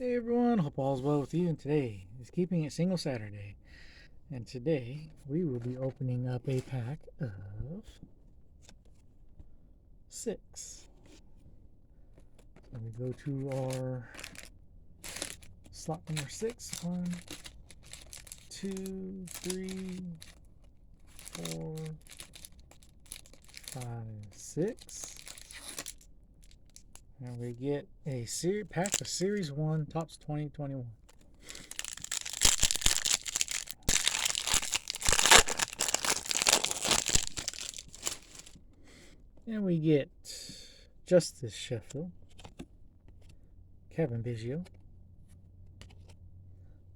Hey everyone, hope all's well with you. And today is Keeping It Single Saturday. And today we will be opening up a pack of 6. So let me go to our slot number 6. 1, 2, 3, 4, 5, 6. And we get a pack of Series 1 Topps 2021. And we get Justice Sheffield, Kevin Biggio,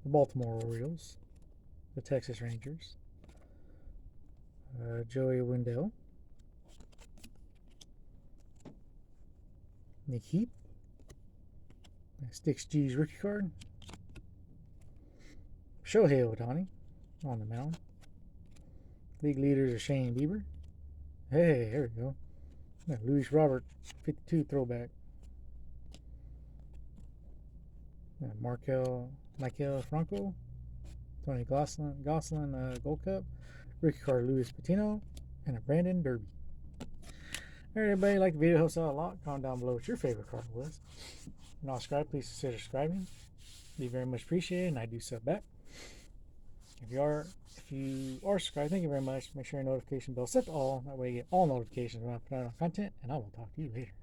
the Baltimore Orioles, the Texas Rangers, Joey Wendell, Nick Heap, Sticks G's rookie card, Shohei Ohtani on the mound. League leaders are Shane Bieber. Hey, there we go. Luis Robert, 52 throwback. Michael Franco, Tony Gosselin Gold Cup, rookie card Luis Patino, and a Brandon Derby. Alright, everybody, like the video, helps out a lot. Comment down below what your favorite card was. If you're not subscribed, please consider subscribing. It'd be very much appreciated, and I do sub back. If you are subscribed, thank you very much. Make sure your notification bell set to all. That way you get all notifications when I put out content, and I will talk to you later.